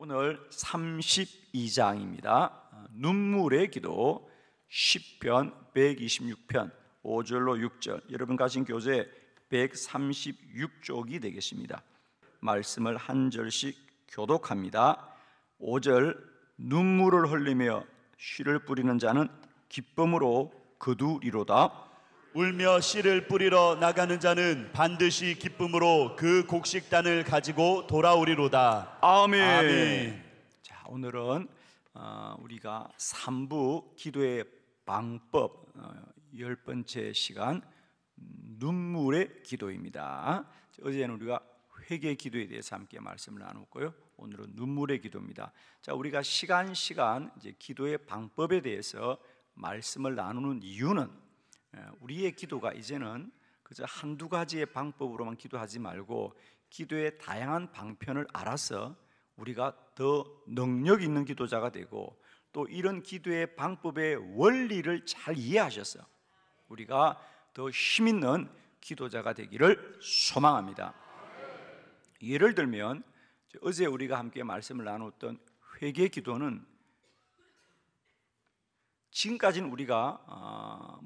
오늘 32장입니다. 눈물의 기도, 시편 126편 5절로 6절, 여러분 가진 교재 136쪽이 되겠습니다. 말씀을 한 절씩 교독합니다. 5절, 눈물을 흘리며 씨를 뿌리는 자는 기쁨으로 거두리로다. 울며 씨를 뿌리러 나가는 자는 반드시 기쁨으로 그 곡식단을 가지고 돌아오리로다. 아멘. 아멘. 자, 오늘은 우리가 3부 기도의 방법 10번째 시간, 눈물의 기도입니다. 어제는 우리가 회개 기도에 대해서 함께 말씀을 나눴고요. 오늘은 눈물의 기도입니다. 자, 우리가 시간 이제 기도의 방법에 대해서 말씀을 나누는 이유는 우리의 기도가 이제는 그저 한두 가지의 방법으로만 기도하지 말고 기도의 다양한 방편을 알아서 우리가 더 능력 있는 기도자가 되고, 또 이런 기도의 방법의 원리를 잘 이해하셔서 우리가 더 힘 있는 기도자가 되기를 소망합니다. 예를 들면 어제 우리가 함께 말씀을 나눴던 회개 기도는 지금까지는 우리가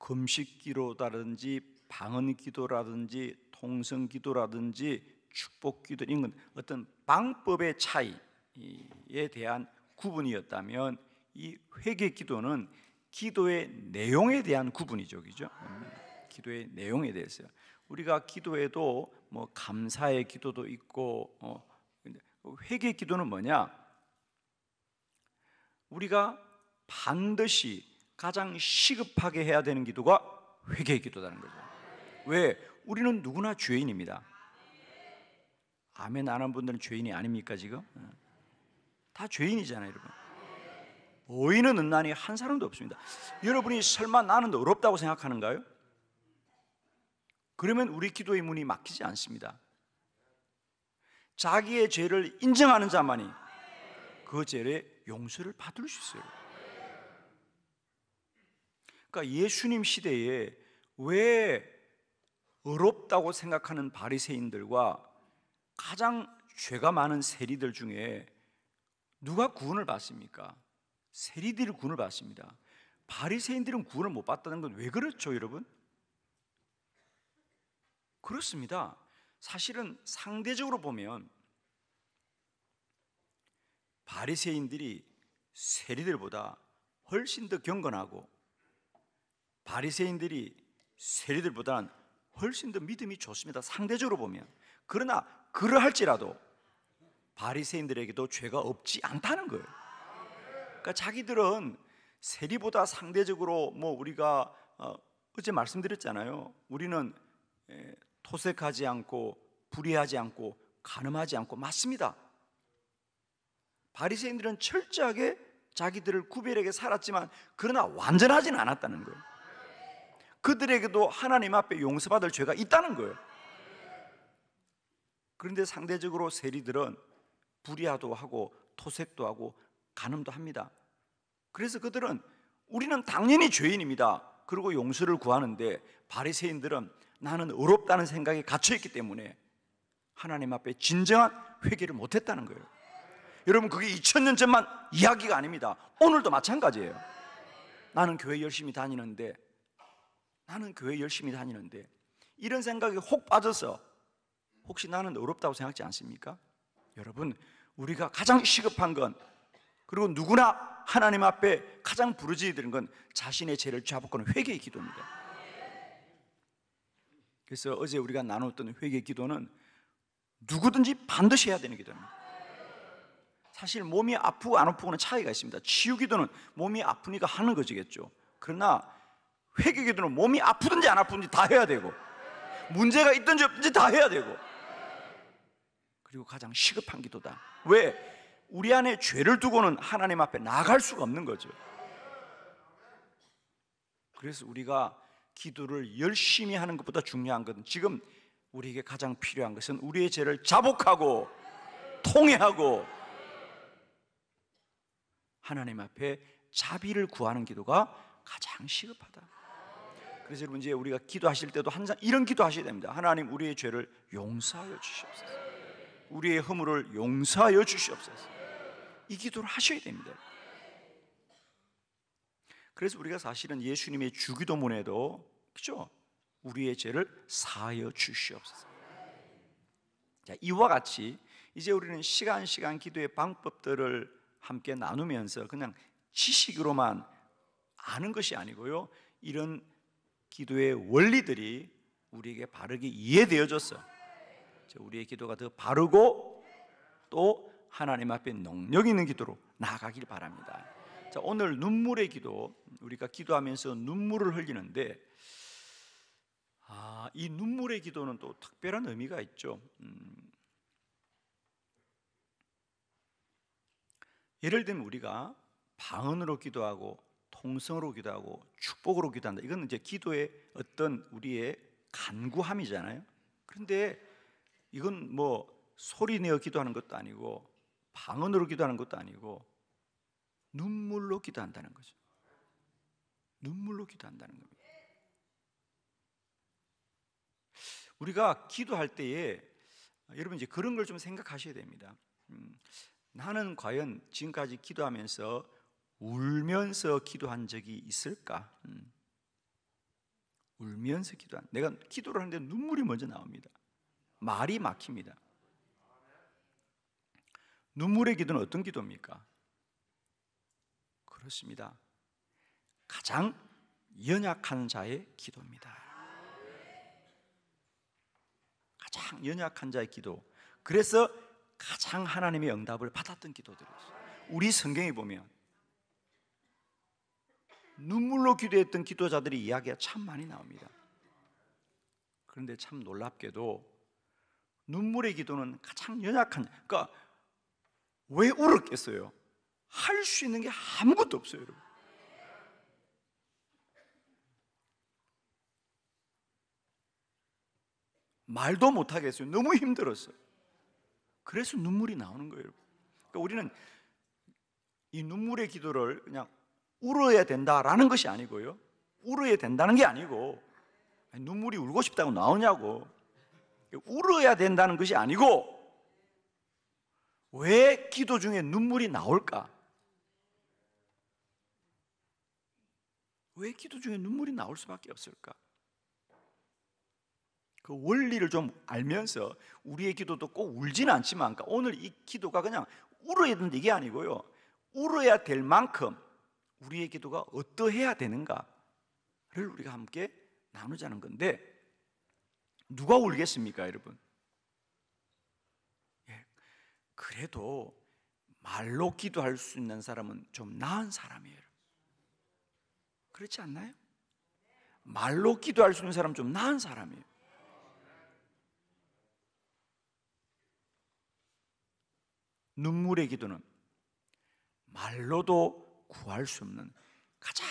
금식 기도라든지 방언 기도라든지 통성 기도라든지 축복 기도, 이런 건 어떤 방법의 차이에 대한 구분이었다면, 이 회개 기도는 기도의 내용에 대한 구분이죠, 그죠? 기도의 내용에 대해서 우리가 기도에도 감사의 기도도 있고, 회개 기도는 뭐냐? 우리가 반드시 가장 시급하게 해야 되는 기도가 회개 기도라는 거죠. 왜? 우리는 누구나 죄인입니다. 아멘 안 하는 분들은 죄인이 아닙니까? 지금 다 죄인이잖아요, 여러분. 의인은 은난히 한 사람도 없습니다. 여러분이 설마 나는 어렵다고 생각하는가요? 그러면 우리 기도의 문이 막히지 않습니다. 자기의 죄를 인정하는 자만이 그 죄의 용서를 받을 수 있어요. 그러니까 예수님 시대에 왜 어렵다고 생각하는 바리새인들과 가장 죄가 많은 세리들 중에 누가 구원을 받습니까? 세리들이 구원을 받습니다. 바리새인들은 구원을 못 받다는 건 왜 그렇죠, 여러분? 그렇습니다. 사실은 상대적으로 보면 바리새인들이 세리들보다 훨씬 더 경건하고, 바리새인들이 세리들보다는 훨씬 더 믿음이 좋습니다, 상대적으로 보면. 그러나 그러할지라도 바리새인들에게도 죄가 없지 않다는 거예요. 그러니까 자기들은 세리보다 상대적으로 우리가 어제 말씀드렸잖아요. 우리는 토색하지 않고 불의하지 않고 간음하지 않고, 맞습니다. 바리새인들은 철저하게 자기들을 구별하게 살았지만 그러나 완전하지는 않았다는 거예요. 그들에게도 하나님 앞에 용서받을 죄가 있다는 거예요. 그런데 상대적으로 세리들은 불의도 하고 토색도 하고 간음도 합니다. 그래서 그들은 우리는 당연히 죄인입니다, 그리고 용서를 구하는데, 바리새인들은 나는 어렵다는 생각이 갇혀있기 때문에 하나님 앞에 진정한 회개를 못했다는 거예요. 여러분, 그게 2000년 전만 이야기가 아닙니다. 오늘도 마찬가지예요. 나는 교회 열심히 다니는데 이런 생각이 혹 빠져서 혹시 나는 어렵다고 생각지 않습니까? 여러분, 우리가 가장 시급한 건, 그리고 누구나 하나님 앞에 가장 부르짖어야 되는 건 자신의 죄를 자복하는 회개의 기도입니다. 그래서 어제 우리가 나눴던 회개 기도는 누구든지 반드시 해야 되는 기도입니다. 사실 몸이 아프고 안 아프고는 차이가 있습니다. 치유 기도는 몸이 아프니까 하는 것이겠죠. 그러나 회개 기도는 몸이 아프든지 안 아프든지 다 해야 되고, 문제가 있든지 없든지 다 해야 되고, 그리고 가장 시급한 기도다. 왜? 우리 안에 죄를 두고는 하나님 앞에 나아갈 수가 없는 거죠. 그래서 우리가 기도를 열심히 하는 것보다 중요한 것은, 지금 우리에게 가장 필요한 것은 우리의 죄를 자복하고 통회하고 하나님 앞에 자비를 구하는 기도가 가장 시급하다. 그래서 여러분, 이제 우리가 기도하실 때도 항상 이런 기도 하셔야 됩니다. 하나님, 우리의 죄를 용서하여 주시옵소서. 우리의 허물을 용서하여 주시옵소서. 이 기도를 하셔야 됩니다. 그래서 우리가 사실은 예수님의 주기도문에도 그렇죠? 우리의 죄를 사하여 주시옵소서. 자, 이와 같이 이제 우리는 시간 기도의 방법들을 함께 나누면서 그냥 지식으로만 아는 것이 아니고요, 이런 기도의 원리들이 우리에게 바르게 이해되어져서 우리의 기도가 더 바르고 또 하나님 앞에 능력 있는 기도로 나아가길 바랍니다. 자, 오늘 눈물의 기도, 우리가 기도하면서 눈물을 흘리는데 이 눈물의 기도는 또 특별한 의미가 있죠. 예를 들면 우리가 방언으로 기도하고 통성으로 기도하고 축복으로 기도한다. 이건 이제 기도의 어떤 우리의 간구함이잖아요. 그런데 이건 뭐 소리 내어 기도하는 것도 아니고 방언으로 기도하는 것도 아니고 눈물로 기도한다는 거죠. 눈물로 기도한다는 겁니다. 우리가 기도할 때에 여러분 이제 그런 걸 좀 생각하셔야 됩니다. 나는 과연 지금까지 기도하면서 울면서 기도한 적이 있을까? 울면서 기도한, 내가 기도를 하는데 눈물이 먼저 나옵니다. 말이 막힙니다. 눈물의 기도는 어떤 기도입니까? 그렇습니다. 가장 연약한 자의 기도입니다. 가장 연약한 자의 기도. 그래서 가장 하나님의 응답을 받았던 기도들이었어요. 우리 성경에 보면 눈물로 기도했던 기도자들의 이야기가 참 많이 나옵니다. 그런데 참 놀랍게도 눈물의 기도는 가장 연약한, 그러니까 왜 울었겠어요? 할 수 있는 게 아무것도 없어요, 여러분. 말도 못 하겠어요. 너무 힘들었어요. 그래서 눈물이 나오는 거예요. 그러니까 우리는 이 눈물의 기도를 그냥 울어야 된다라는 것이 아니고요, 울어야 된다는 게 아니고, 눈물이 울고 싶다고 나오냐고, 울어야 된다는 것이 아니고, 왜 기도 중에 눈물이 나올까? 왜 기도 중에 눈물이 나올 수밖에 없을까? 그 원리를 좀 알면서 우리의 기도도 꼭 울지는 않지만, 그러니까 오늘 이 기도가 그냥 울어야 된다 이게 아니고요, 울어야 될 만큼 우리의 기도가 어떠해야 되는가를 우리가 함께 나누자는 건데, 누가 울겠습니까, 여러분? 그래도 말로 기도할 수 있는 사람은 좀 나은 사람이에요. 그렇지 않나요? 말로 기도할 수 있는 사람은 좀 나은 사람이에요. 눈물의 기도는 말로도 구할 수 없는 가장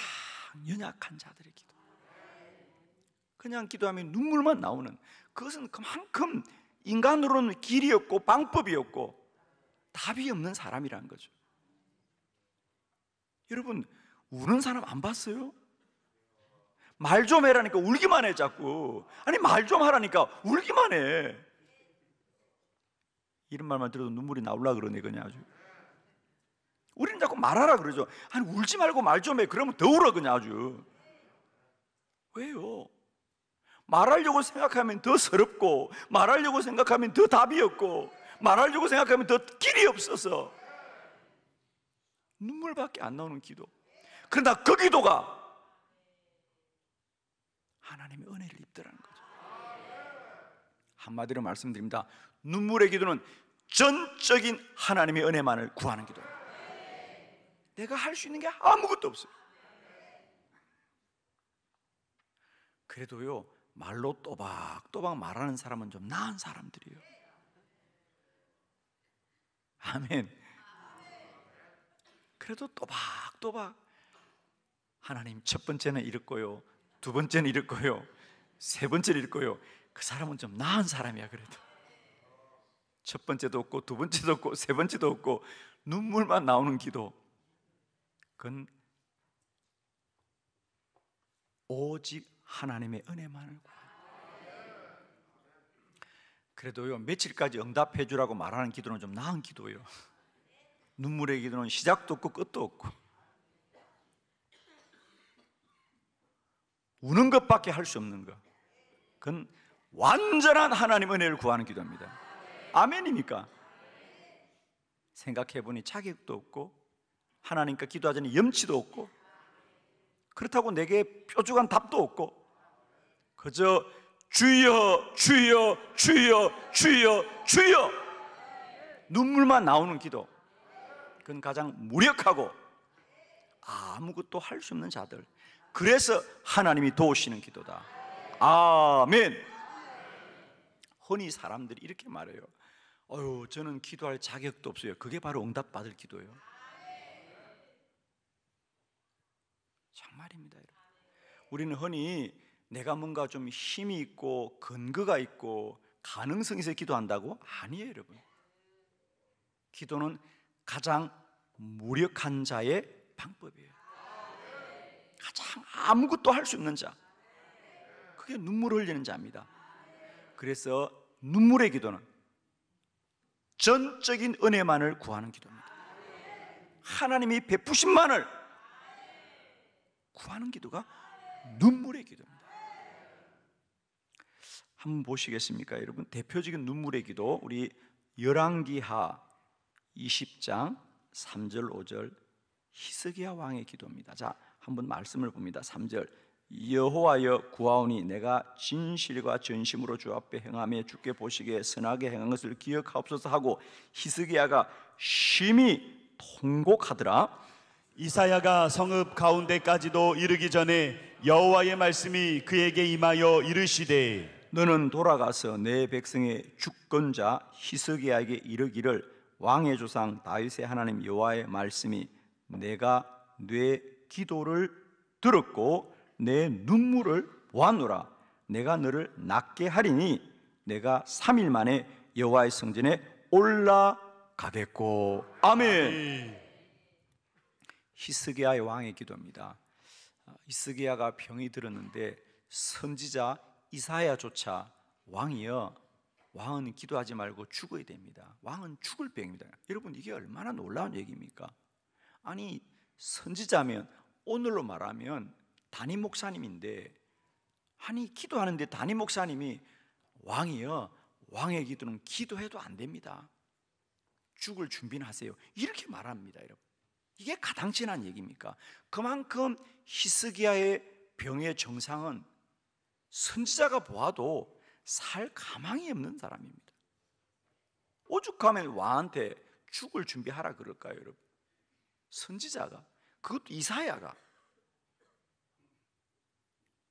연약한 자들의 기도. 그냥 기도하면 눈물만 나오는, 그것은 그만큼 인간으로는 길이 없고 방법이 없고 답이 없는 사람이라는 거죠. 여러분, 우는 사람 안 봤어요? 말 좀 해라니까 울기만 해 자꾸. 아니 말 좀 하라니까 울기만 해. 이런 말만 들어도 눈물이 나올라 그러네 그냥 아주. 우리는 자꾸 말하라 그러죠. 아니 울지 말고 말 좀 해. 그러면 더 울어 그냥 아주. 왜요? 말하려고 생각하면 더 서럽고, 말하려고 생각하면 더 답이 없고, 말하려고 생각하면 더 길이 없어서 눈물밖에 안 나오는 기도. 그러나 그 기도가 하나님의 은혜를 입더라는 거죠. 한마디로 말씀드립니다. 눈물의 기도는 전적인 하나님의 은혜만을 구하는 기도예요. 내가 할 수 있는 게 아무것도 없어요. 그래도요, 말로 또박또박 말하는 사람은 좀 나은 사람들이에요. 아멘. 그래도 또박또박 하나님 첫 번째는 이랬고요, 두 번째는 이랬고요, 세 번째는 이랬고요, 그 사람은 좀 나은 사람이야. 그래도 첫 번째도 없고 두 번째도 없고 세 번째도 없고 눈물만 나오는 기도, 그건 오직 하나님의 은혜만을 구하는. 그래도요, 며칠까지 응답해 주라고 말하는 기도는 좀 나은 기도예요. 눈물의 기도는 시작도 없고 끝도 없고 우는 것밖에 할 수 없는 것, 그건 완전한 하나님 은혜를 구하는 기도입니다. 아멘입니까? 생각해보니 자격도 없고 하나님께 기도하자니 염치도 없고 그렇다고 내게 뾰족한 답도 없고 그저 주여 주여 주여 주여 주여 눈물만 나오는 기도, 그건 가장 무력하고 아무것도 할 수 없는 자들, 그래서 하나님이 도우시는 기도다. 아멘. 흔히 사람들이 이렇게 말해요. 저는 기도할 자격도 없어요. 그게 바로 응답받을 기도예요. 정말입니다, 여러분. 우리는 흔히 내가 뭔가 좀 힘이 있고 근거가 있고 가능성이 있어 기도한다고? 아니에요, 여러분. 기도는 가장 무력한 자의 방법이에요. 가장 아무것도 할 수 없는 자, 그게 눈물을 흘리는 자입니다. 그래서 눈물의 기도는 전적인 은혜만을 구하는 기도입니다. 하나님이 베푸신만을 구하는 기도가 눈물의 기도입니다. 한번 보시겠습니까, 여러분? 대표적인 눈물의 기도, 우리 열왕기하 20장 3절 5절 히스기야 왕의 기도입니다. 자, 한번 말씀을 봅니다. 3절, 여호와여 구하오니 내가 진실과 전심으로 주 앞에 행하며 주께 보시기에 선하게 행한 것을 기억하옵소서 하고 히스기야가 심히 통곡하더라. 이사야가 성읍 가운데까지도 이르기 전에 여호와의 말씀이 그에게 임하여 이르시되 너는 돌아가서 내 백성의 주권자 히스기야에게 이르기를 왕의 조상 다윗의 하나님 여호와의 말씀이 내가 내 기도를 들었고 내 눈물을 보았노라. 내가 너를 낫게 하리니 내가 3일 만에 여호와의 성전에 올라가겠고. 아멘. 히스기야의 왕의 기도입니다. 히스기야가 병이 들었는데 선지자 이사야조차 왕이여, 왕은 기도하지 말고 죽어야 됩니다. 왕은 죽을 병입니다. 여러분, 이게 얼마나 놀라운 얘기입니까? 아니, 선지자면 오늘로 말하면 담임 목사님인데, 아니 기도하는데 담임 목사님이 왕이여, 왕의 기도는 기도해도 안 됩니다. 죽을 준비는 하세요. 이렇게 말합니다, 여러분. 이게 가당치난 얘기입니까? 그만큼 히스기야의 병의 정상은 선지자가 보아도 살 가망이 없는 사람입니다. 오죽하면 왕한테 죽을 준비하라 그럴까요, 여러분? 선지자가, 그것도 이사야가.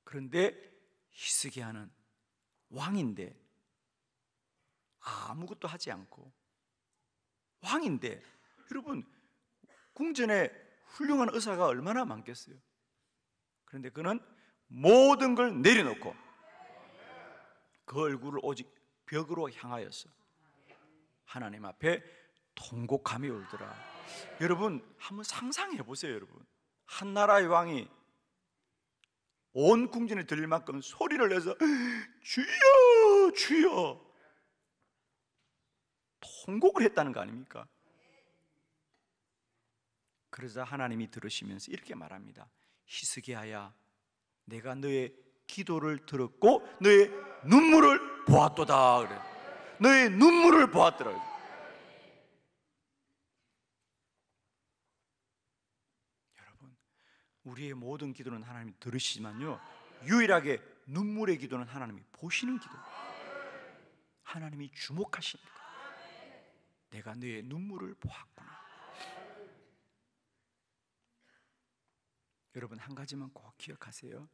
그런데 히스기야는 왕인데 아무것도 하지 않고, 왕인데 여러분 궁전에 훌륭한 의사가 얼마나 많겠어요. 그런데 그는 모든 걸 내려놓고 그 얼굴을 오직 벽으로 향하였어. 하나님 앞에 통곡함이 울더라. 여러분 한번 상상해 보세요. 여러분, 한 나라의 왕이 온 궁전에 들릴 만큼 소리를 내서 주여 주여 통곡을 했다는 거 아닙니까? 그러자 하나님이 들으시면서 이렇게 말합니다. 히스기야야, 내가 너의 기도를 들었고 너의 눈물을 보았도다. 그래. 너의 눈물을 보았더라. 여러분, 우리의 모든 기도는 하나님이 들으시지만요, 유일하게 눈물의 기도는 하나님이 보시는 기도. 하나님이 주목하십니다. 내가 너의 눈물을 보았구나. 여러분, 한 가지만 꼭 기억하세요.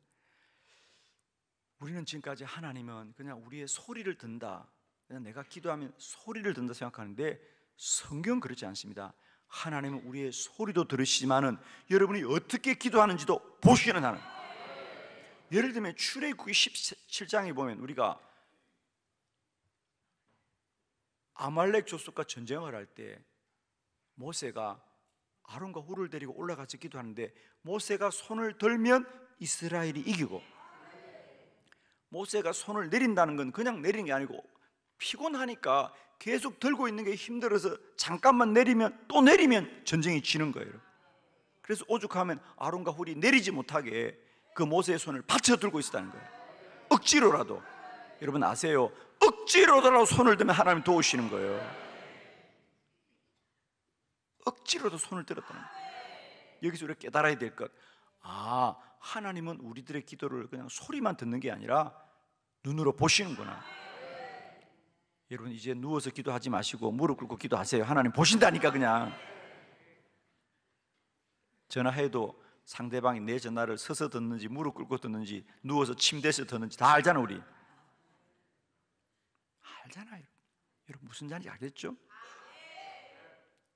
우리는 지금까지 하나님은 그냥 우리의 소리를 듣는다, 그냥 내가 기도하면 소리를 듣는다 생각하는데 성경은 그렇지 않습니다. 하나님은 우리의 소리도 들으시지만은 여러분이 어떻게 기도하는지도 보시는 하나님. 예를 들면 출애굽기 17장에 보면 우리가 아말렉 족속과 전쟁을 할 때 모세가 아론과 훌을 데리고 올라가서 기도하는데 모세가 손을 들면 이스라엘이 이기고, 모세가 손을 내린다는 건 그냥 내리는 게 아니고 피곤하니까 계속 들고 있는 게 힘들어서 잠깐만 내리면 또 내리면 전쟁이 지는 거예요. 그래서 오죽하면 아론과 훌이 내리지 못하게 그 모세의 손을 받쳐 들고 있었다는 거예요. 억지로라도. 여러분 아세요? 억지로라도 손을 들면 하나님 도우시는 거예요. 억지로도 손을 들었다는 거예요. 여기서 우리가 깨달아야 될 것, 하나님은 우리들의 기도를 그냥 소리만 듣는 게 아니라 눈으로 보시는구나. 여러분 이제 누워서 기도하지 마시고 무릎 꿇고 기도하세요. 하나님 보신다니까. 그냥 전화해도 상대방이 내 전화를 서서 듣는지 무릎 꿇고 듣는지 누워서 침대에서 듣는지 다 알잖아. 우리 알잖아요. 여러분 무슨 말인지 알겠죠?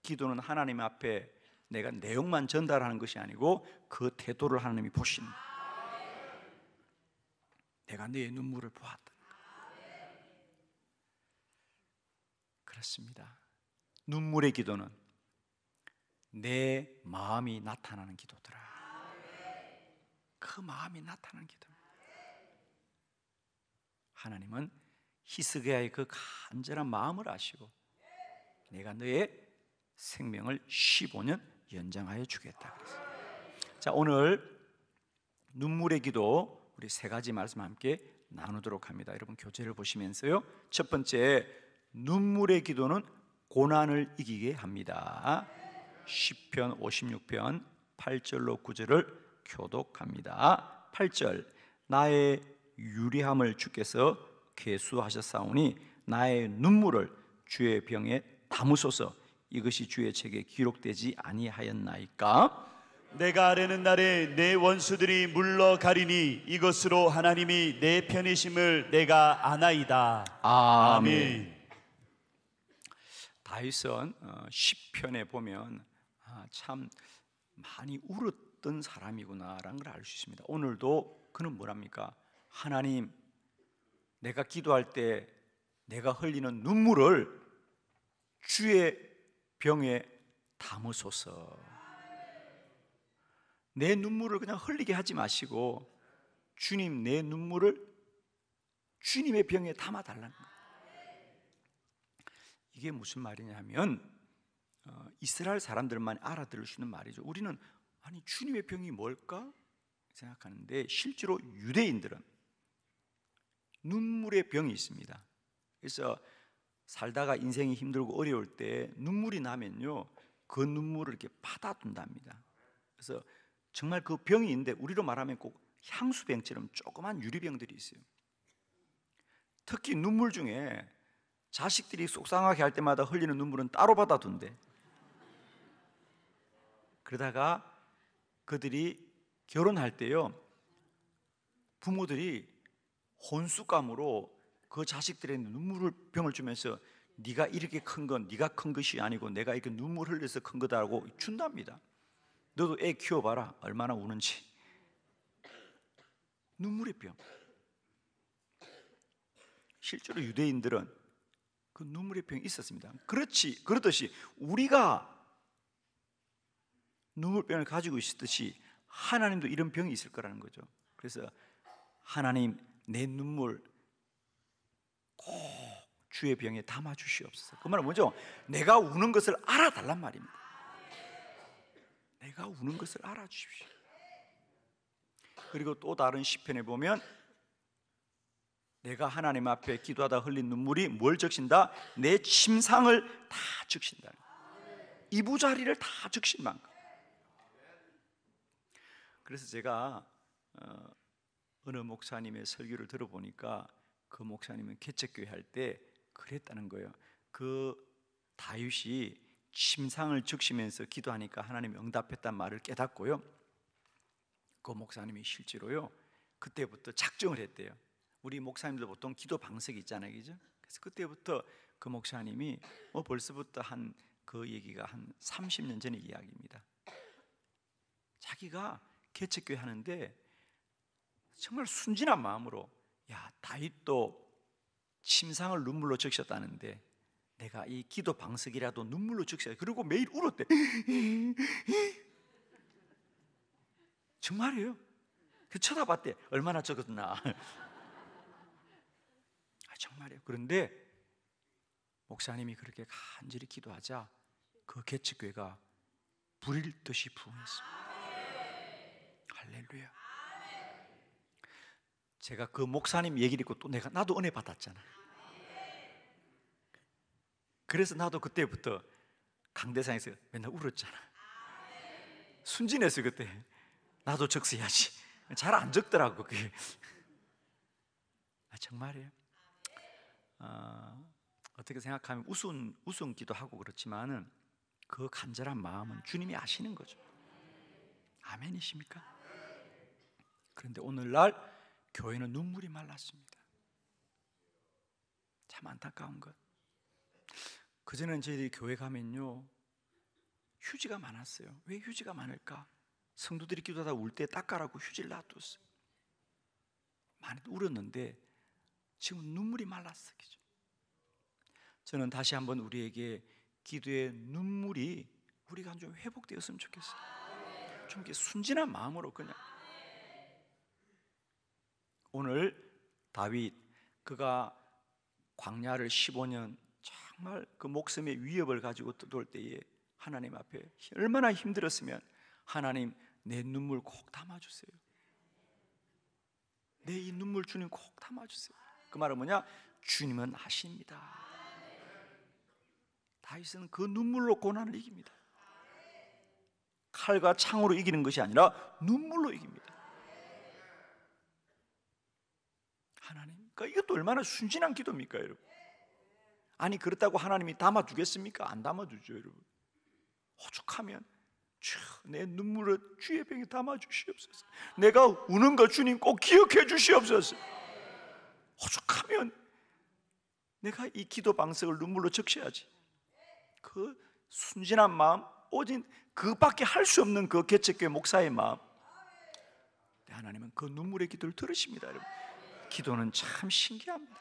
기도는 하나님 앞에 내가 내용만 전달하는 것이 아니고 그 태도를 하나님이 보시는 거예요. 내가 네 눈물을 보았다. 그렇습니다. 눈물의 기도는 내 마음이 나타나는 기도더라. 그 마음이 나타나는 기도입니다. 하나님은 히스기야의 그 간절한 마음을 아시고 내가 너의 생명을 15년 연장하여 주겠다 그랬어요. 자, 오늘 눈물의 기도 우리 세 가지 말씀 함께 나누도록 합니다. 여러분 교재를 보시면서요. 첫 번째, 눈물의 기도는 고난을 이기게 합니다. 시편 56편 8절로 9절을 교독합니다. 8절, 나의 유리함을 주께서 계수하셨사오니 나의 눈물을 주의 병에 담으소서. 이것이 주의 책에 기록되지 아니하였나이까? 내가 아뢰는 날에 내 원수들이 물러가리니 이것으로 하나님이 내 편이심을 내가 아나이다. 아멘. 다윗은 시편에 보면 참 많이 울었던 사람이구나라는 걸 알 수 있습니다. 오늘도 그는 뭐랍니까? 하나님, 내가 기도할 때 내가 흘리는 눈물을 주의 병에 담으소서. 내 눈물을 그냥 흘리게 하지 마시고 주님, 내 눈물을 주님의 병에 담아달라는 거예요. 이게 무슨 말이냐면 이스라엘 사람들만 알아들을 수 있는 말이죠. 우리는 아니 주님의 병이 뭘까 생각하는데 실제로 유대인들은 눈물의 병이 있습니다. 그래서 살다가 인생이 힘들고 어려울 때 눈물이 나면요, 그 눈물을 이렇게 받아둔답니다. 그래서 정말 그 병이 있는데 우리로 말하면 꼭 향수병처럼 조그만 유리병들이 있어요. 특히 눈물 중에 자식들이 속상하게 할 때마다 흘리는 눈물은 따로 받아둔대. 그러다가 그들이 결혼할 때요, 부모들이 혼수감으로 그 자식들의 눈물을 병을 주면서 네가 이렇게 큰 건 네가 큰 것이 아니고 내가 이렇게 눈물 흘려서 큰 거다라고 준답니다. 너도 애 키워봐라 얼마나 우는지. 눈물의 병. 실제로 유대인들은 그 눈물의 병이 있었습니다. 그렇듯이 우리가 눈물병을 가지고 있듯이 하나님도 이런 병이 있을 거라는 거죠. 그래서 하나님, 내 눈물 꼭 주의 병에 담아 주시옵소서. 그 말은 뭐죠? 내가 우는 것을 알아달란 말입니다. 내가 우는 것을 알아주십시오. 그리고 또 다른 시편에 보면 내가 하나님 앞에 기도하다 흘린 눈물이 뭘 적신다? 내 침상을 다 적신다. 이부자리를 다 적신 만큼. 그래서 제가 어느 목사님의 설교를 들어보니까 그 목사님은 개척교회 할 때 그랬다는 거예요. 그 다윗이 침상을 적시면서 기도하니까 하나님이 응답했단 말을 깨닫고요, 그 목사님이 실제로요 그때부터 작정을 했대요. 우리 목사님들 보통 기도 방석이 있잖아요, 그죠? 그래서 그때부터 그 목사님이 벌써부터 한 그 얘기가 한 30년 전의 이야기입니다. 자기가 개척교회 하는데 정말 순진한 마음으로, 야, 다윗도 침상을 눈물로 적셨다는데 내가 이 기도 방석이라도 눈물로 적셔야. 그리고 매일 울었대. 정말이에요. 그 쳐다봤대. 얼마나 적었나. 정말이에요. 그런데 목사님이 그렇게 간절히 기도하자 그 개척교회가 불일 듯이 부흥했습니다. 할렐루야. 제가 그 목사님 얘기를 듣고 또 나도 은혜 받았잖아. 그래서 나도 그때부터 강대상에서 맨날 울었잖아. 순진해서 그때 나도 적셔야지. 잘 안 적더라고 그게. 정말이에요. 어떻게 생각하면 우스운기도 하고 그렇지만은 그 간절한 마음은 주님이 아시는 거죠. 아멘이십니까? 그런데 오늘날 교회는 눈물이 말랐습니다. 참 안타까운 것. 그전에는 저희들이 교회 가면요 휴지가 많았어요. 왜 휴지가 많을까? 성도들이 기도하다 울 때 닦아라고 휴지를 놔뒀어요. 많이 울었는데 지금 눈물이 말랐어. 저는 다시 한번 우리에게 기도의 눈물이 우리가 좀 회복되었으면 좋겠어요. 좀 이렇게 순진한 마음으로 그냥. 오늘 다윗 그가 광야를 15년 정말 그 목숨의 위협을 가지고 떠돌 때에 하나님 앞에 얼마나 힘들었으면 하나님 내 눈물 꼭 담아주세요. 내 이 눈물 주님 꼭 담아주세요. 그 말은 뭐냐? 주님은 아십니다. 다윗은 그 눈물로 고난을 이깁니다. 칼과 창으로 이기는 것이 아니라 눈물로 이깁니다. 하나님, 그러니까 이것도 얼마나 순진한 기도입니까, 여러분? 아니 그렇다고 하나님이 담아주겠습니까? 안 담아주죠, 여러분. 오죽하면 내 눈물을 주의 병에 담아주시옵소서. 내가 우는 거 주님 꼭 기억해 주시옵소서. 오죽하면 내가 이 기도 방석을 눈물로 적셔야지. 그 순진한 마음, 오직 그밖에 할 수 없는 그 개척교회 목사의 마음. 하나님은 그 눈물의 기도를 들으십니다, 여러분. 기도는 참 신기합니다.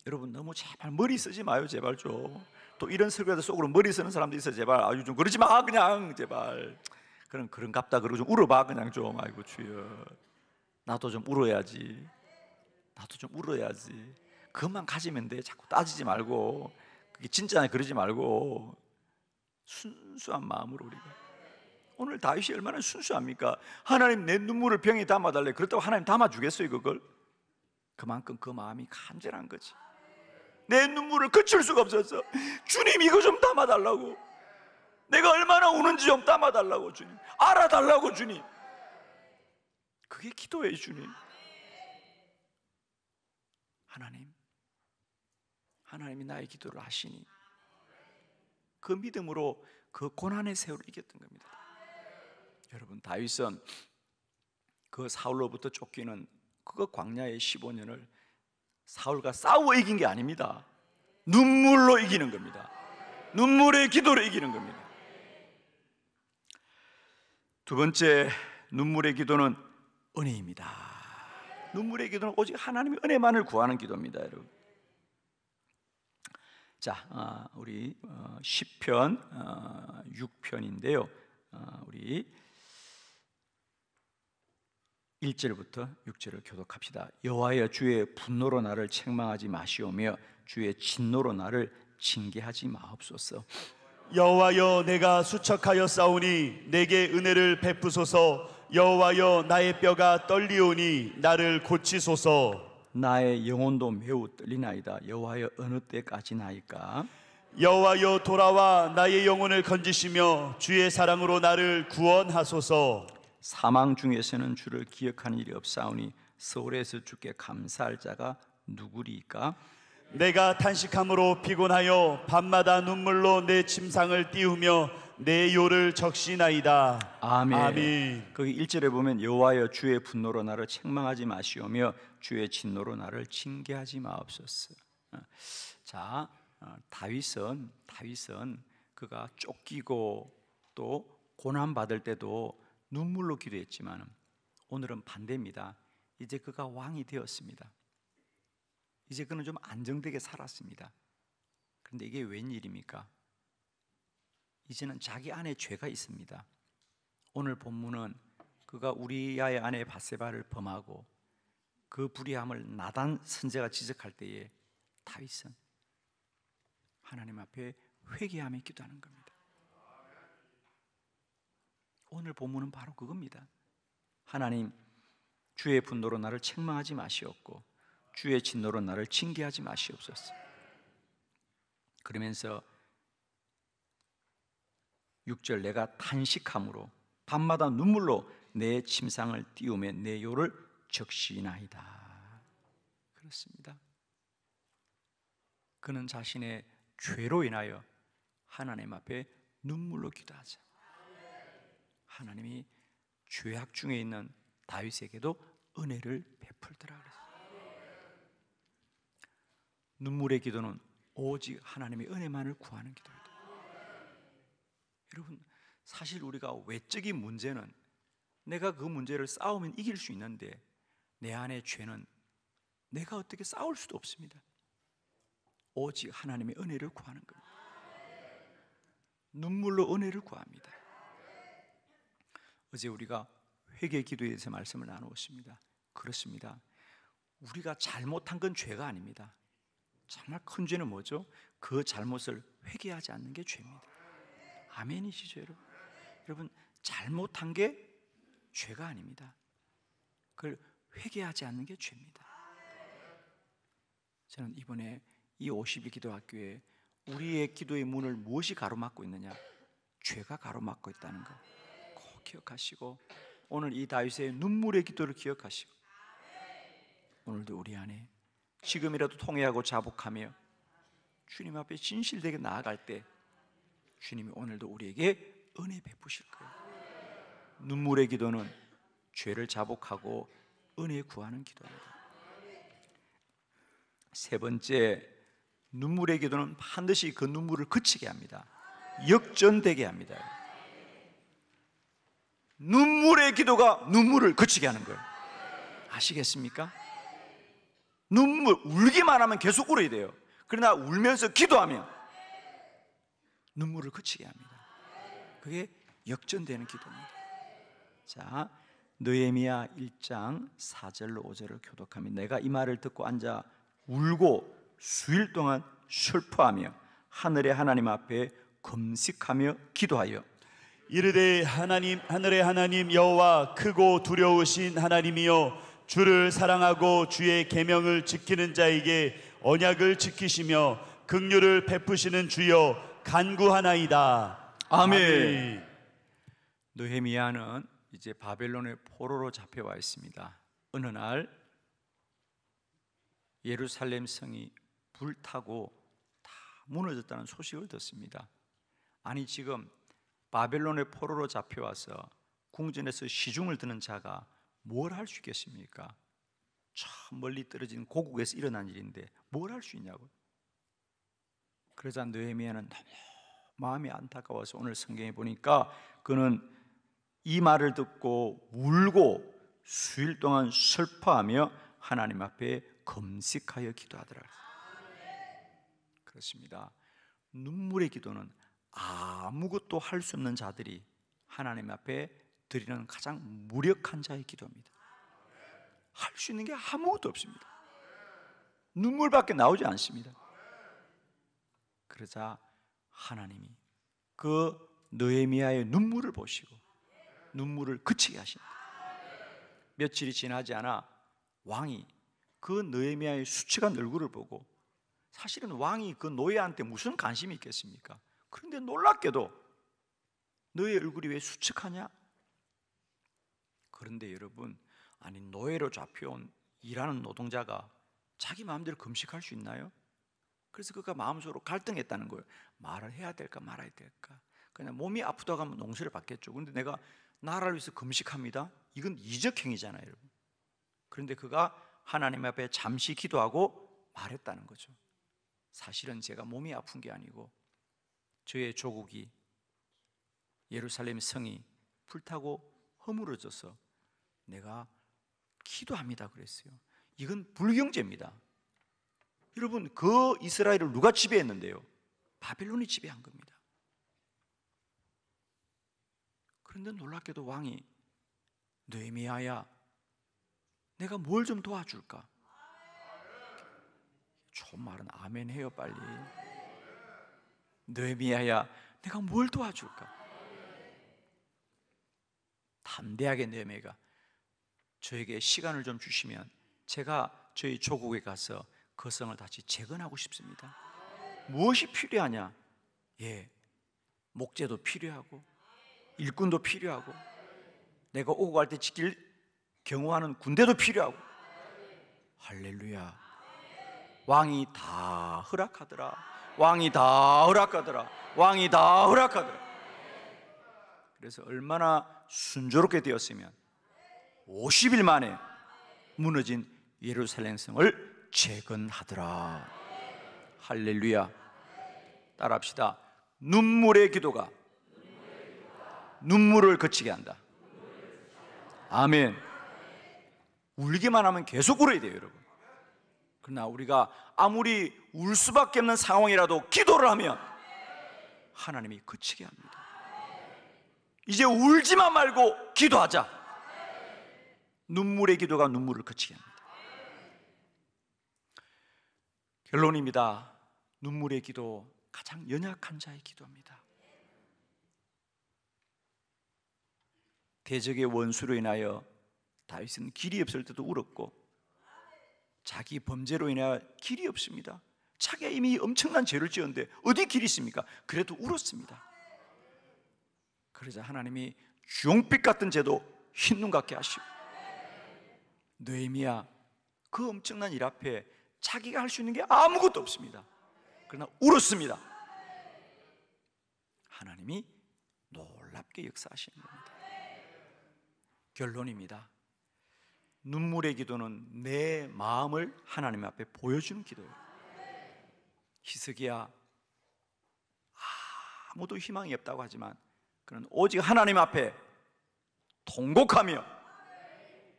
여러분 너무 제발 머리 쓰지 마요, 제발 좀. 또 이런 설교들 속으로 머리 쓰는 사람도 있어, 제발. 아유 좀 그러지 마, 그냥 제발. 그런갑다 그러고 좀 울어봐, 그냥 좀. 아이고 주여, 나도 좀 울어야지. 나도 좀 울어야지. 그것만 가지면 돼. 자꾸 따지지 말고. 그게 진짜냐 그러지 말고 순수한 마음으로 우리가. 오늘 다윗이 얼마나 순수합니까? 하나님 내 눈물을 병에 담아달래. 그렇다고 하나님 담아주겠어요 그걸? 그만큼 그 마음이 간절한 거지. 내 눈물을 그칠 수가 없었어. 주님 이거 좀 담아달라고. 내가 얼마나 우는지 좀 담아달라고 주님. 알아달라고 주님. 그게 기도예요 주님. 하나님이 나의 기도를 하시니 그 믿음으로 그 고난의 세월을 이겼던 겁니다. 여러분 다윗은 그 사울로부터 쫓기는 그 광야의 15년을 사울과 싸워 이긴 게 아닙니다. 눈물로 이기는 겁니다. 눈물의 기도로 이기는 겁니다. 두 번째 눈물의 기도는 은혜입니다. 눈물의 기도는 오직 하나님의 은혜만을 구하는 기도입니다, 여러분. 자, 우리 시편 6편인데요. 우리 1절부터 6절을 교독합시다. 여호와여 주의 분노로 나를 책망하지 마시오며 주의 진노로 나를 징계하지 마옵소서. 여호와여 내가 수척하여 싸우니 내게 은혜를 베푸소서. 여호와여 나의 뼈가 떨리오니 나를 고치소서. 나의 영혼도 매우 떨리나이다. 여호와여 어느 때까지나이까? 여호와여 돌아와 나의 영혼을 건지시며 주의 사랑으로 나를 구원하소서. 사망 중에서는 주를 기억하는 일이 없사오니 서울에서 주께 감사할 자가 누구리까? 내가 탄식함으로 피곤하여 밤마다 눈물로 내 침상을 띄우며 내 요를 적시나이다. 아멘. 아멘. 거기 1절에 보면 여호와여 주의 분노로 나를 책망하지 마시오며 주의 진노로 나를 징계하지 마옵소서. 자, 다윗은 그가 쫓기고 또 고난 받을 때도 눈물로 기도했지만 오늘은 반대입니다. 이제 그가 왕이 되었습니다. 이제 그는 좀 안정되게 살았습니다. 그런데 이게 웬일입니까? 이제는 자기 안에 죄가 있습니다. 오늘 본문은 그가 우리아의 아내 밧세바를 범하고 그 불의함을 나단 선지자가 지적할 때에 다윗은 하나님 앞에 회개하며 기도하는 겁니다. 오늘 본문은 바로 그겁니다. 하나님, 주의 분노로 나를 책망하지 마시옵고 주의 진노로 나를 징계하지 마시옵소서. 그러면서 6절, 내가 탄식함으로 밤마다 눈물로 내 침상을 띄우며 내 요를 적시나이다. 그렇습니다. 그는 자신의 죄로 인하여 하나님 앞에 눈물로 기도하자. 하나님이 죄악 중에 있는 다윗에게도 은혜를 베풀더라 그랬어요. 눈물의 기도는 오직 하나님의 은혜만을 구하는 기도입니다. 여러분, 사실 우리가 외적인 문제는 내가 그 문제를 싸우면 이길 수 있는데 내 안의 죄는 내가 어떻게 싸울 수도 없습니다. 오직 하나님의 은혜를 구하는 겁니다. 눈물로 은혜를 구합니다. 어제 우리가 회개 기도에 대해서 말씀을 나누었습니다. 그렇습니다. 우리가 잘못한 건 죄가 아닙니다. 정말 큰 죄는 뭐죠? 그 잘못을 회개하지 않는 게 죄입니다. 아멘이시죠, 여러분? 여러분, 잘못한 게 죄가 아닙니다. 그걸 회개하지 않는 게 죄입니다. 저는 이번에 이 50일 기도학교에 우리의 기도의 문을 무엇이 가로막고 있느냐? 죄가 가로막고 있다는 거 꼭 기억하시고, 오늘 이 다윗의 눈물의 기도를 기억하시고, 오늘도 우리 안에 지금이라도 통회하고 자복하며 주님 앞에 진실되게 나아갈 때 주님이 오늘도 우리에게 은혜 베푸실 거예요. 눈물의 기도는 죄를 자복하고 은혜 구하는 기도입니다. 세 번째, 눈물의 기도는 반드시 그 눈물을 그치게 합니다. 역전되게 합니다. 눈물의 기도가 눈물을 그치게 하는 거예요. 아시겠습니까? 눈물, 울기만 하면 계속 울어야 돼요. 그러나 울면서 기도하면 눈물을 그치게 합니다. 그게 역전되는 기도입니다. 자, 느헤미야 1장 4절로 5절을 교독하면, 내가 이 말을 듣고 앉아 울고 수일 동안 슬퍼하며 하늘의 하나님 앞에 금식하며 기도하여 이르되 하나님, 하늘의 하나님 여호와 크고 두려우신 하나님이여, 주를 사랑하고 주의 계명을 지키는 자에게 언약을 지키시며 긍휼을 베푸시는 주여 간구하나이다. 아멘. 느헤미야는 이제 바벨론의 포로로 잡혀와 있습니다. 어느 날 예루살렘 성이 불타고 다 무너졌다는 소식을 듣습니다. 아니, 지금 바벨론의 포로로 잡혀와서 궁전에서 시중을 드는 자가 뭘 할 수 있겠습니까? 저 멀리 떨어진 고국에서 일어난 일인데 뭘 할 수 있냐고. 그러자 느헤미야는 너무 마음이 안타까워서 오늘 성경에 보니까 그는 이 말을 듣고 울고 수일 동안 슬퍼하며 하나님 앞에 금식하여 기도하더라. 그렇습니다. 눈물의 기도는 아무것도 할 수 없는 자들이 하나님 앞에 드리는 가장 무력한 자의 기도입니다. 할 수 있는 게 아무것도 없습니다. 눈물밖에 나오지 않습니다. 그러자 하나님이 그 느헤미야의 눈물을 보시고 눈물을 그치게 하십니다. 며칠이 지나지 않아 왕이 그 느헤미야의 수치한 얼굴을 보고, 사실은 왕이 그 노예한테 무슨 관심이 있겠습니까? 그런데 놀랍게도 너의 얼굴이 왜 수척하냐? 그런데 여러분, 아니, 노예로 잡혀온 일하는 노동자가 자기 마음대로 금식할 수 있나요? 그래서 그가 마음속으로 갈등했다는 거예요. 말을 해야 될까 말아야 될까. 그냥 몸이 아프다고 하면 농수를 받겠죠. 그런데 내가 나라를 위해서 금식합니다. 이건 이적행위잖아요, 여러분. 그런데 그가 하나님 앞에 잠시 기도하고 말했다는 거죠. 사실은 제가 몸이 아픈 게 아니고 저의 조국이, 예루살렘 성이 불타고 허물어져서 내가 기도합니다 그랬어요. 이건 불경제입니다. 여러분, 그 이스라엘을 누가 지배했는데요? 바벨론이 지배한 겁니다. 그런데 놀랍게도 왕이 느헤미야야, 내가 뭘 좀 도와줄까? 좋은 말은 아멘 해요, 빨리. 느헤미야야, 내가 뭘 도와줄까? 담대하게 느헤미야가 저에게 시간을 좀 주시면 제가 저희 조국에 가서 그 성을 다시 재건하고 싶습니다. 무엇이 필요하냐? 목재도 필요하고 일꾼도 필요하고 내가 오고 갈 때 지킬 경호하는 군대도 필요하고. 할렐루야. 왕이 다 허락하더라. 왕이 다 허락하더라. 왕이 다 허락하더라. 그래서 얼마나 순조롭게 되었으면 50일 만에 무너진 예루살렘 성을 재건하더라. 할렐루야. 따라합시다. 눈물의 기도가 눈물을 그치게 한다. 아멘. 울기만 하면 계속 울어야 돼요, 여러분. 그러나 우리가 아무리 울 수밖에 없는 상황이라도 기도를 하면 하나님이 그치게 합니다. 이제 울지만 말고 기도하자. 눈물의 기도가 눈물을 그치게 합니다. 결론입니다. 눈물의 기도, 가장 연약한 자의 기도입니다. 대적의 원수로 인하여 다윗은 길이 없을 때도 울었고, 자기 범죄로 인하여 길이 없습니다. 자기가 이미 엄청난 죄를 지었는데 어디 길이 있습니까? 그래도 울었습니다. 그러자 하나님이 주홍빛 같은 죄도 흰눈 같게 하시고, 느헤미야, 그 엄청난 일 앞에 자기가 할 수 있는 게 아무것도 없습니다. 그러나 울었습니다. 하나님이 놀랍게 역사하시는 겁니다. 결론입니다. 눈물의 기도는 내 마음을 하나님 앞에 보여주는 기도예요. 히스기야, 아무도 희망이 없다고 하지만 그는 오직 하나님 앞에 통곡하며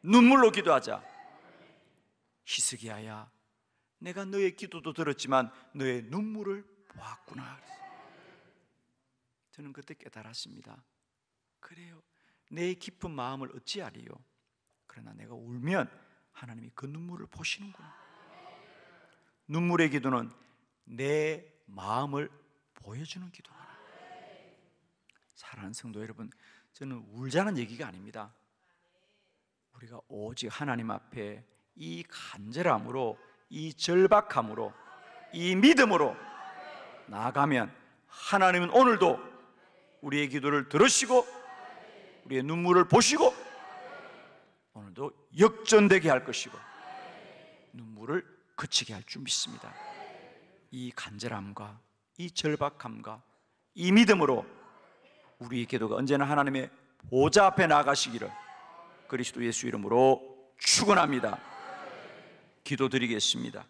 눈물로 기도하자. 히스기야야, 내가 너의 기도도 들었지만 너의 눈물을 보았구나. 저는 그때 깨달았습니다. 그래요, 내 깊은 마음을 어찌하리요? 그러나 내가 울면 하나님이 그 눈물을 보시는구나. 눈물의 기도는 내 마음을 보여주는 기도구나. 사랑하는 성도 여러분, 저는 울자는 얘기가 아닙니다. 우리가 오직 하나님 앞에 이 간절함으로, 이 절박함으로, 이 믿음으로 나아가면 하나님은 오늘도 우리의 기도를 들으시고 우리의 눈물을 보시고 오늘도 역전되게 할 것이고 눈물을 그치게 할 줄 믿습니다. 이 간절함과 이 절박함과 이 믿음으로 우리의 기도가 언제나 하나님의 보좌 앞에 나가시기를 그리스도 예수 이름으로 축원합니다. 기도드리겠습니다.